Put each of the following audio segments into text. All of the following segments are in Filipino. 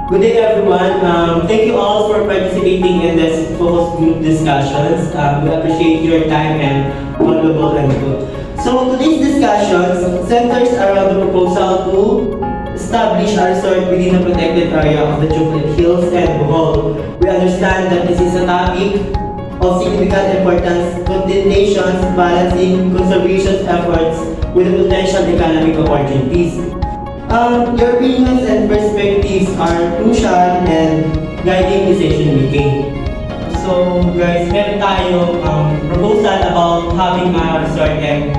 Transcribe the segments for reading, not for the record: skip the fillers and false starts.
Good day, everyone. Thank you all for participating in this focus group discussions. We appreciate your time and valuable input. So today's discussions centers around the proposal to establish a resort within the protected area of the Chocolate Hills and Bohol. We understand that this is a topic of significant importance, contemplations, balancing conservation efforts with the potential economic opportunities. Your opinions and perspectives are crucial and guiding decision making. So guys, meron tayong proposal about having a resort and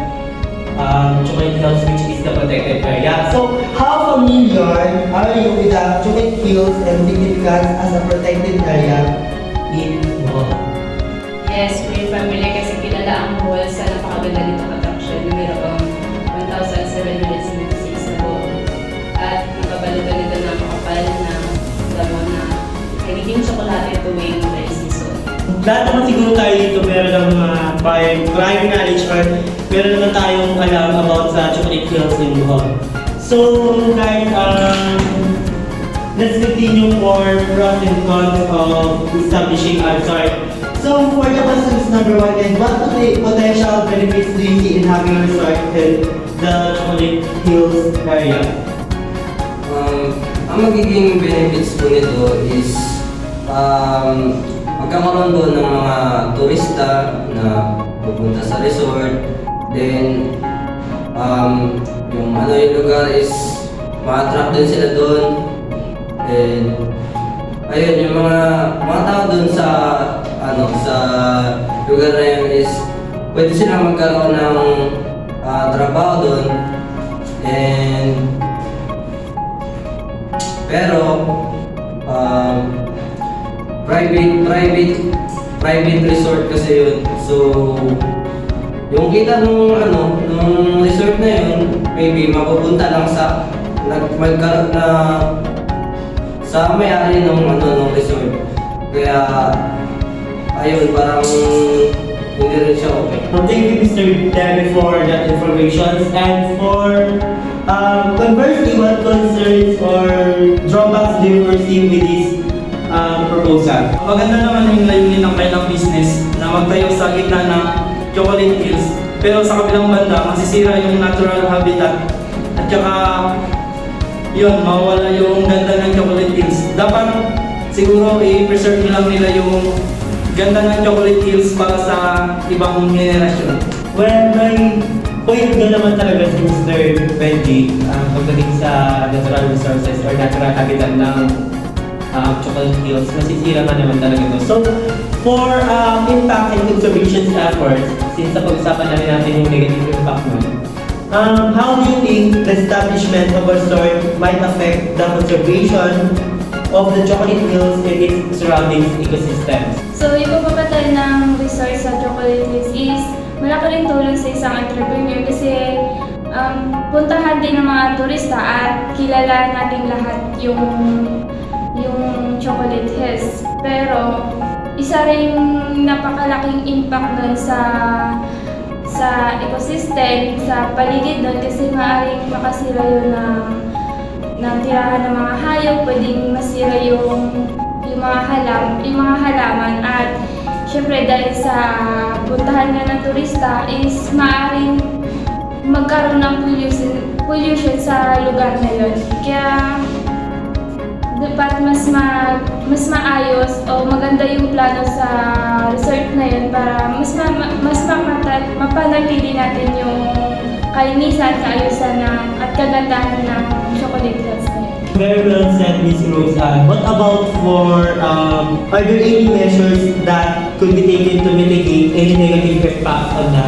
Chocolate Hills, which is the protected area. So how familiar are you with the Chocolate Hills and significance as a protected area in Bohol? Yes, we're familiar kasi kilala ang Bohol sa napakaganda nitong attraction na mayroong 1,776 na buong. At nakabalutan nito na makapal na damo na nagiging tsokolate tuwing dry season. Lahat naman siguro tayo dito meron ng prior knowledge or meron naman tayong alam about sa Chocolate Hills in Bohol. So guys, let's continue for pros and cons of establishing a resort. So for the questions number 1, and what potential benefits do you see in having a resort in the Chocolate Hills area? Ang magiging benefits po nito is magkakaroon doon ng mga turista na pupunta sa resort. Then, yung lugar is ma-attract din sila doon. And, ayun, yung mga tao doon sa lugar na yun is pwede silang magkaroon ng trabaho doon. And, pero private resort kasi yun. So yung kita nung resort na yun, maybe mapupunta lang sa magkaroon na sa may-ari nung resort. Kaya ayun, parang hindi rin siya okay. Thank you, Mr. Debbie, for that information. And for conversely, what concerns or drawbacks do you foresee with this proposal? Maganda naman yung layunin ng kailang business na magtayo sa gitna ng Chocolate Hills. Pero sa kabilang banda, masisira yung natural habitat. At saka, yun, mawala yung ganda ng Chocolate Hills. Dapat siguro i-preserve lang nila yung ganda ng Chocolate Hills para sa ibang generasyon. Well, may point na naman talaga si Mr. Benji pagdating sa natural resources or natural habitat ng Chocolate Hills. Masisira nga naman talaga ito. So, for impact and conservation efforts, since sa pag-usapan natin yung negative impact nun, how do you think the establishment of a resort might affect the conservation of the Chocolate Hills and its surrounding ecosystems? So, yung pagpapatay ng resort sa Chocolate Hills is malaki rin tulong sa isang entrepreneur kasi puntahan din ng mga turista at kilala natin lahat yung Chocolate Hills. Pero, isa rin napakalaking impact nun sa ecosystem, sa paligid nun kasi maaaring makasira yun ng tirahan ng mga hayop, pwedeng masira yung mga halaman at syempre dahil sa puntahan nga ng turista is maaaring magkaroon ng pollution sa lugar na yun. Kaya dapat mas maayos o maganda yung plano sa resort na yun para mas mapanatili natin yung kalinisan, kaayusan at kagandahan ng Chocolate Hills na yun. Very well said, Ms. Roseanne. What about are there any measures that could be taken to mitigate any negative impact on the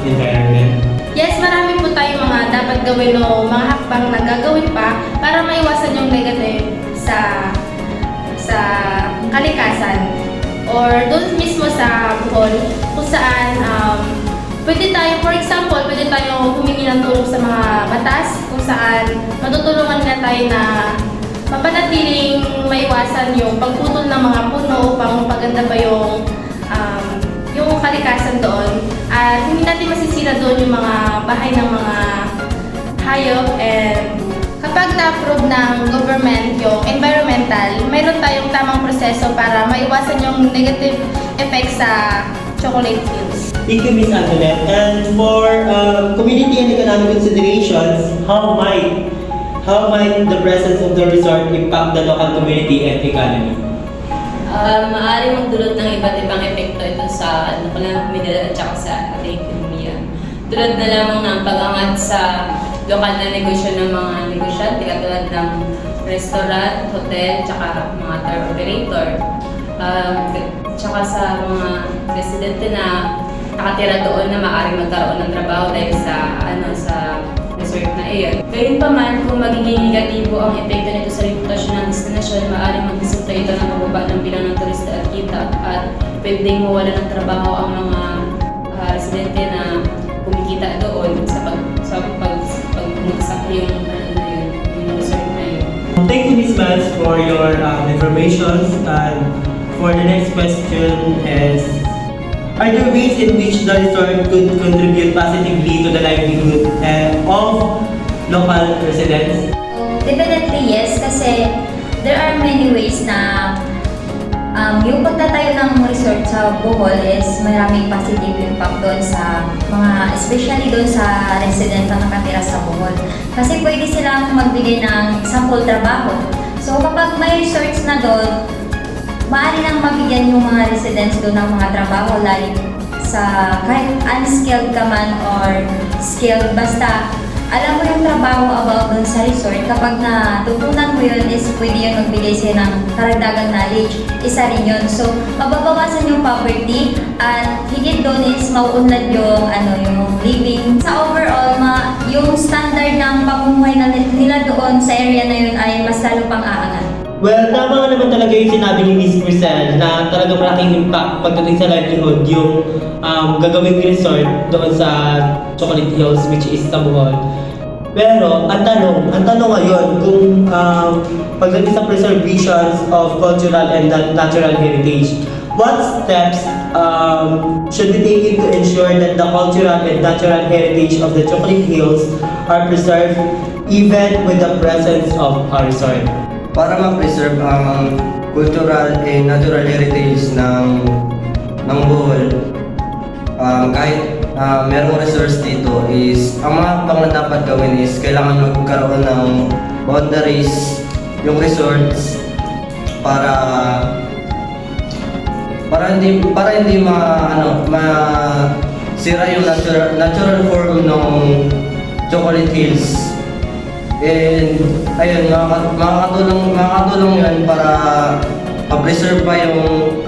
environment? Yes, marami po tayong mga dapat gawin o mga hakbang na gagawin pa para maiwasan yung negative sa kalikasan or doon mismo sa Bohol kung saan pwede tayo, for example, pwede tayo humingi ng tulong sa mga batas kung saan matutulungan na tayo na mapanatiling maiwasan yung pagputol ng mga puno upang mapaganda pa yung kalikasan doon. At hindi natin masisira doon yung mga bahay ng mga hayop and Kapag na-approve ng government yung environmental, mayroon tayong tamang proseso para maiwasan yung negative effects sa chocolate hills. Thank you, Ms. Antoinette. And for community and economic considerations, how might the presence of the resort impact the local community and economy? Maaari magdulot ng iba't ibang epekto ito sa local komunidad at saka sa ating ekonomiya. Tulad na lamang ng pag-angat sa lokal na negosyo ng mga negosyante katulad ng restaurant, hotel, tsaka mga tour operator. Tsaka sa mga residente na nakatira doon na maaari magkaroon ng trabaho dahil sa resort na iyon. Gayunpaman, kung magiging negatibo ang epekto nito sa reputasyon ng destinasyon, maaaring magresulta ito ng pagbaba ng bilang ng turista at kita at pwedeng mawala ng trabaho ang mga residente na kumikita doon sa pagmagsak yung resort na yun. Thank you, Ms. Mans, for your information. And for the next question is, are there ways in which the resort could contribute positively to the livelihood of local residents? Definitely yes, kasi there are many ways na yung pagtatayo ng resort sa Bohol is maraming positive impact doon sa mga, especially doon sa resident na nakatira sa Bohol. Kasi pwede silang magbigay ng sample trabaho. So kapag may resorts na doon, maaari nang mabigyan yung mga residents doon ng mga trabaho like sa kahit unskilled ka man or skilled, basta alam mo yung trabaho about doon sa resort. Kapag natutunan mo yun is pwede yun magbigay sa'yo ng karagdagang knowledge. Isa rin yun. So, mababawasan yung poverty at higit doon is mauunlad yung, yung living. Sa overall, yung standard ng pamumuhay nila doon sa area na yun ay mas lalo pang aangat. Well, tama nga naman talaga yung sinabi ni Ms. Marcel na talagang malaking impact pagdating sa livelihood yung gagawing resort doon sa Chocolate Hills, which is sa Bohol. Pero, ang tanong ngayon kung pagdating sa preservations of cultural and natural heritage, what steps should be taken to ensure that the cultural and natural heritage of the Chocolate Hills are preserved even with the presence of a resort? Para ma-preserve ang cultural and natural heritage ng Bohol, kahit merong resource dito is, ang mga pang na dapat gawin is kailangan magkaroon ng boundaries yung resorts para hindi masira yung natural form ng Chocolate Hills. And ayun, makakatulong yan para ma-preserve pa yung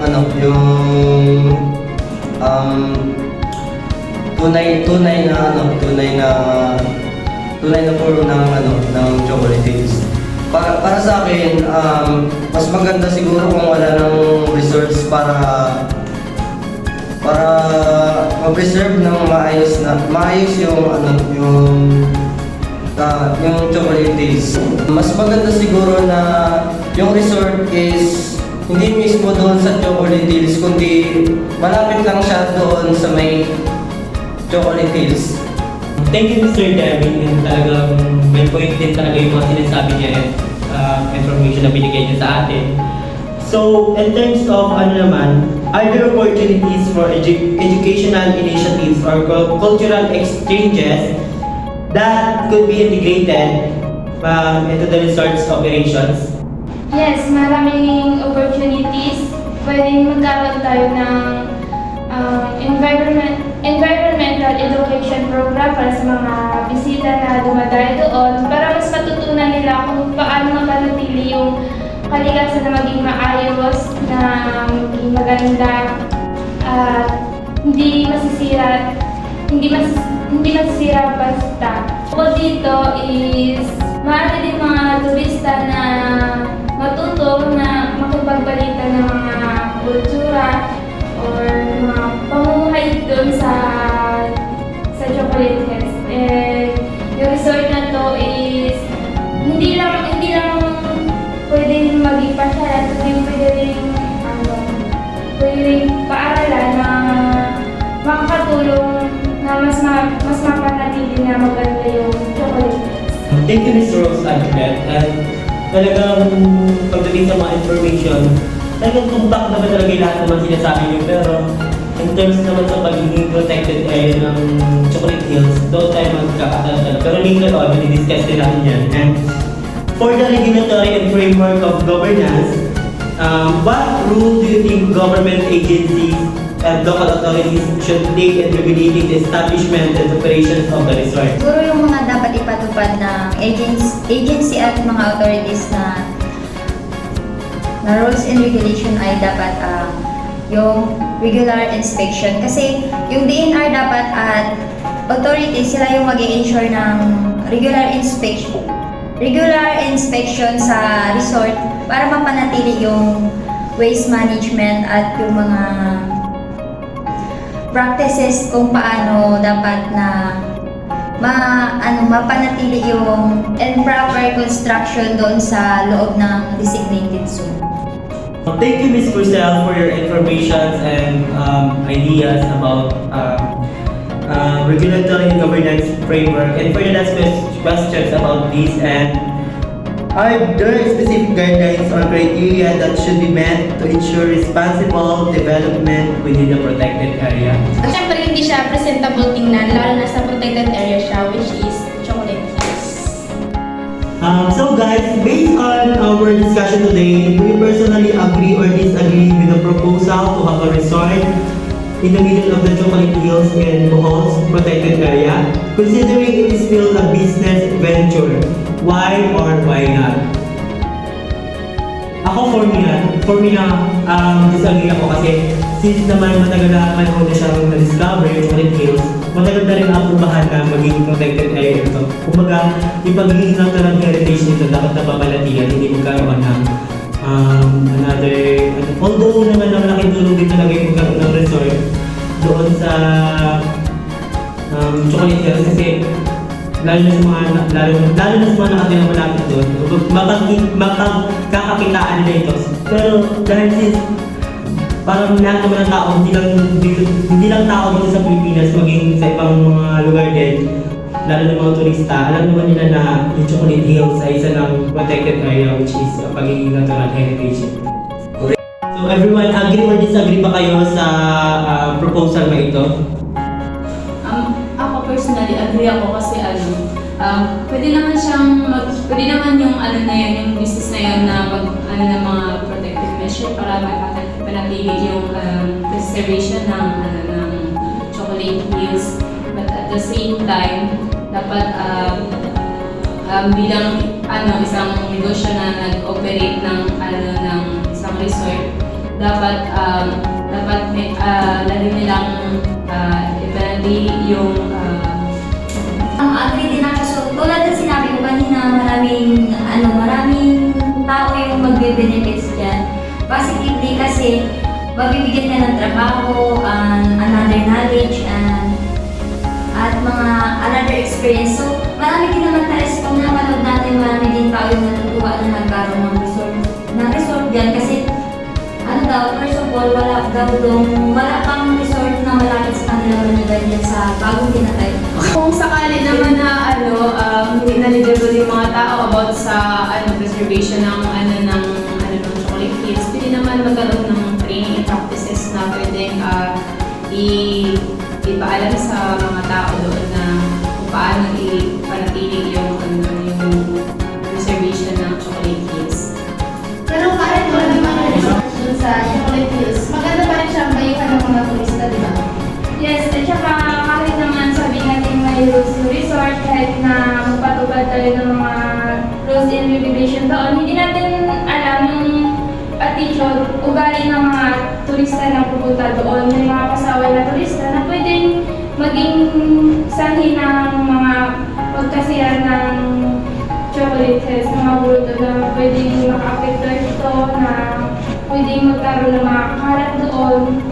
tunay na form ng Chocolate Hills. Para sa akin, mas maganda siguro kung wala ng resorts para ma-preserve ng maayos yung Chocolate Hills. Mas maganda siguro na yung resort is hindi mismo doon sa Chocolate Hills, kundi malapit lang siya doon sa may Chocolate Hills. Thank you, Mr. Devin. And talagang may point din talaga yung mga sinasabi niya and information na binigay niya sa atin. So, in terms of are there opportunities for educational initiatives or cultural exchanges that could be integrated into the resort's operations? Yes, maraming opportunities. Pwedeng magkaroon tayo ng environmental education program para sa mga bisita na dumadayo doon para mas matutunan nila kung paano mapanatili yung kalikasan na maging maayos, na maging maganda, at hindi masisira basta. Bukod dito is maaari din mga turista na matuto na makipagbalita ng mga kultura or mga pamumuhay doon sa Chocolate Hills. And yung resort na to is hindi lang pwedeng maging pasyalan, pwedeng paaralan na makakatulong na mas mapanatili na maganda yung Chocolate Hills. thank you Ms. Rose Antoinette. And talagang pagdating sa mga information, talagang tumbak naman talaga yung lahat naman sinasabi niyo. Pero in terms naman sa pagiging protected area ng Chocolate Hills, doon tayo magkakatalatan. Pero later on, discuss din natin yan. And for the regulatory and framework of governance, what role do you think government agencies and local authorities should play in regulating the establishment and operations of the resort? Siguro yung mga dapat ipatupad ng agency at mga authorities na rules and regulation ay dapat yung regular inspection. Kasi yung DNR dapat at authorities, sila yung mag-i-ensure ng regular inspection sa resort para mapanatili yung waste management at yung mga practices kung paano dapat na mapanatili yung improper construction doon sa loob ng designated zone. Thank you, Ms. Purcell, for your information and ideas about regulatory and governance framework. And for the last questions about this, and are there specific guidelines or criteria that should be met to ensure responsible development within the protected area? At syempre, hindi siya presentable tingnan, lalo na sa protected area siya, which is Chocolate Hills. So guys, based on our discussion today, do you personally agree or disagree with the proposal to have a resort in the middle of the Chocolate Hills in Bohol's protected area, considering it is still a business venture? Why or why not? Ako for me na disagree ako kasi since naman matagal na panahon na siyang na-discover yung Chocolate Hills, matagal na rin aprubahan na maging protected area ito. Kumbaga, yung pagiging natural heritage nito dapat napapanatigan, hindi magkaroon ng although naman ang laking tulong din talaga yung magkaroon ng resort doon sa Chocolate Hills kasi lalo na sa mga nakatirang malapit doon, makakakitaan nila ito. Pero dahil since parang lahat naman ng tao, hindi lang tao dito sa Pilipinas, maging sa ibang mga lugar din, lalo ng mga turista, alam naman nila na yung Chocolate Hills ay isa ng protected area, which is pagiging natural heritage. So everyone, agree or disagree ba kayo sa proposal na ito? Ako personally, agree ako kasi pwede naman pwede naman yung na yun, yung business na yun na ng mga protective measure para panatili yung preservation ng Chocolate Hills. But at the same time, dapat bilang isang negosyo na nag-operate ng isang resort, dapat lalo nilang ipanatili yung Agree din ako. So, tulad ng sinabi ko kanina, maraming tao yung magbe-benefits dyan. Positively kasi mabibigyan ka ng trabaho, another knowledge, at mga another experience. So, marami din naman tayo kung napanood natin, marami din tao yung natutuwa na nagkaroon ng resort dyan kasi first of all, wala pang resort na malapit sa kanila dyan sa bagong tinatay. kung sakali naman na hindi knowledgeable yung mga tao about sa preservation ng Chocolate Hills, pwede naman magkaroon ng training and practices na pwedeng ipaalam sa mga tao doon na kung paano ipanatili yung preservation ng Chocolate Hills. Pero kahit wala naman resort dun sa Chocolate Hills, maganda pa rin siyang bayuhan ng mga turista, di ba? Yes, at saka kahit naman sabi natin may rules yung resort, kahit na magpatupad tayo ng mga rules and regulation doon, hindi natin alam yung attitude, ugali ng mga turista na pupunta doon. May mga pasaway na turista na pwedeng maging sanhi ng mga pagkasiyan ng Chocolate Hills, mga bruto na pwedeng maka-apekto ito, na pwedeng magkaroon ng mga karat doon.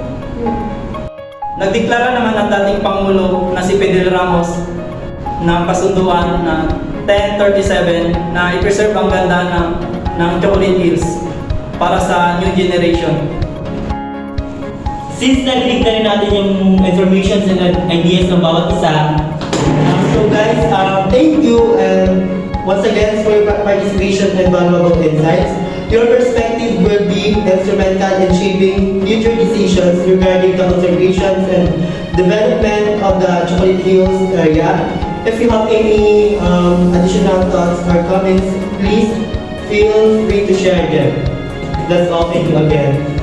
Nagdeklara naman ang dating Pangulo na si Fidel Ramos ng kasunduan na 1037 na i-preserve ang ganda ng Chocolate Hills para sa new generation. Since narinig na rin natin yung information and ideas ng bawat isa, so guys, thank you and once again for your participation and valuable insights. Your perspective will be instrumental in shaping future decisions regarding the conservation and development of the Chocolate Hills area. If you have any additional thoughts or comments, please feel free to share them. That's all. Thank you again.